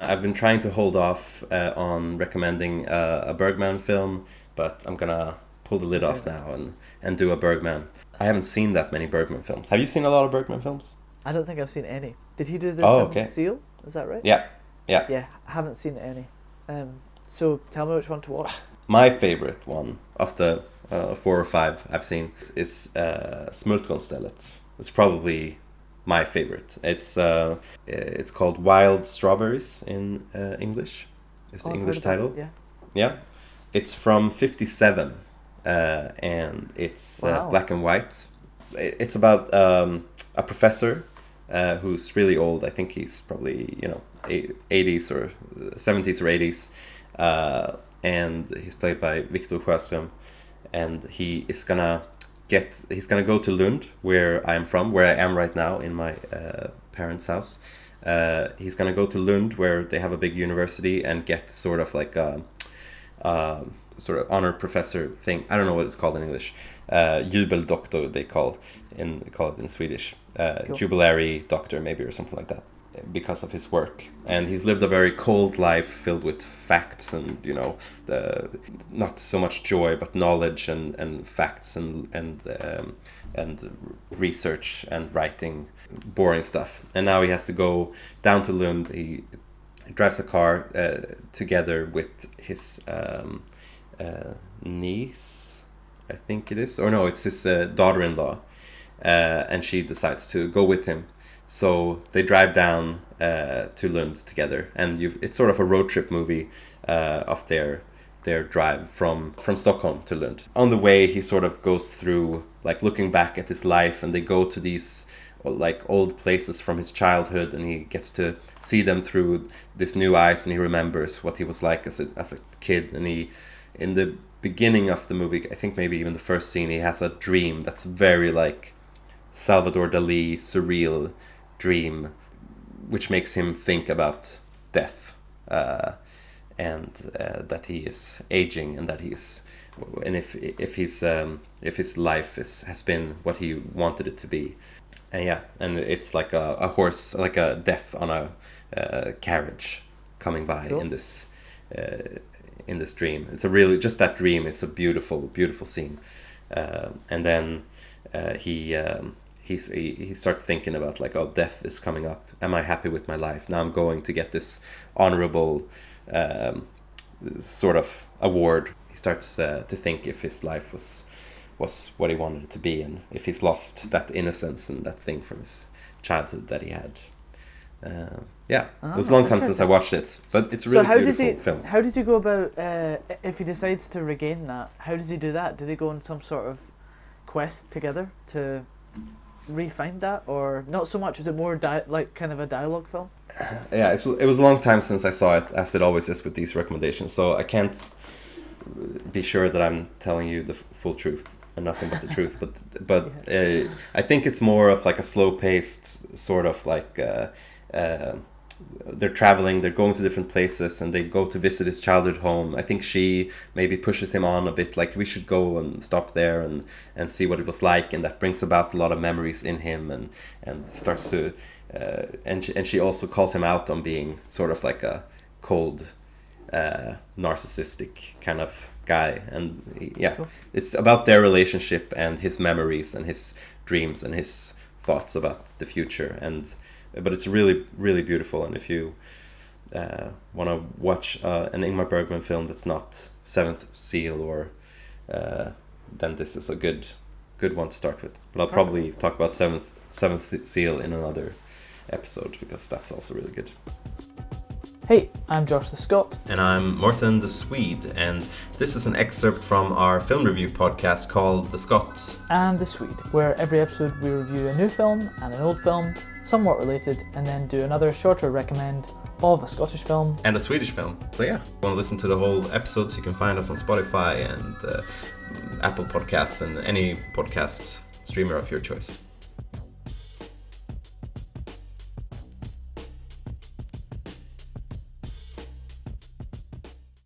I've been trying to hold off on recommending a Bergman film, but I'm gonna pull the lid off now and do a Bergman. I haven't seen that many Bergman films. Have you seen a lot of Bergman films? I don't think I've seen any. Did he do the Oh, Seventh okay. Seal? Is that right? Yeah, yeah. Yeah, I haven't seen any. So tell me which one to watch. My favorite one of the 4 or 5 I've seen is Smultronstället. It's probably my favorite. It's called Wild Strawberries in English. It's the I've English heard about title. it, yeah. Yeah, it's from '57, and it's Wow. black and white. It's about a professor who's really old. I think he's probably 80s or 70s or 80s, and he's played by Victor Sjöström, and he's gonna go to Lund, where I am right now in my parents' house. He's gonna go to Lund, where they have a big university, and get sort of like a sort of honor professor thing. I don't know what it's called in English. Jubeldoktor they call it in Swedish. Cool. Jubilary doctor maybe, or something like that, because of his work. And he's lived a very cold life filled with facts and not so much joy, but knowledge and facts and research and writing, boring stuff. And now he has to go down to Lund. He drives a car together with his niece, I think it is, or no, it's his daughter-in-law, and she decides to go with him. So they drive down to Lund together, and it's sort of a road trip movie of their drive from Stockholm to Lund. On the way, he sort of goes through, like, looking back at his life, and they go to these like old places from his childhood, and he gets to see them through this new eyes, and he remembers what he was like as a kid. And he, in the beginning of the movie, I think maybe even the first scene, he has a dream that's very like Salvador Dali surreal dream, which makes him think about death, and that he is aging, and that if his life has been what he wanted it to be. And it's like a horse, like a death on a carriage coming by. Cool. in this dream. It's just that dream is a beautiful, beautiful scene. And then he starts thinking about, like, oh, death is coming up. Am I happy with my life? Now I'm going to get this honorable sort of award. He starts to think if his life was what he wanted it to be, and if he's lost that innocence and that thing from his childhood that he had. It was a long time since I watched it, but it's a really beautiful film. How does he go about, if he decides to regain that, how does he do that? Do they go on some sort of quest together to re-find that, or not so much? Is it more like kind of a dialogue film? Yeah, it was a long time since I saw it, as it always is with these recommendations, so I can't be sure that I'm telling you the full truth and nothing but the truth, but I think it's more of like a slow-paced sort of like they're traveling, they're going to different places, and they go to visit his childhood home. I think she maybe pushes him on a bit, like, we should go and stop there and see what it was like, and that brings about a lot of memories in him, and starts to and she also calls him out on being sort of like a cold narcissistic kind of guy. And cool. It's about their relationship and his memories and his dreams and his thoughts about the future. But it's really, really beautiful. And if you want to watch an Ingmar Bergman film that's not Seventh Seal, or then this is a good one to start with. But I'll probably talk about Seventh Seal in another episode, because that's also really good. Hey, I'm Josh the Scot. And I'm Mårten the Swede, and this is an excerpt from our film review podcast called The Scot and the Swede, where every episode we review a new film and an old film, somewhat related, and then do another shorter recommend of a Scottish film and a Swedish film. So yeah, if you want to listen to the whole episodes, you can find us on Spotify and Apple Podcasts and any podcasts streamer of your choice.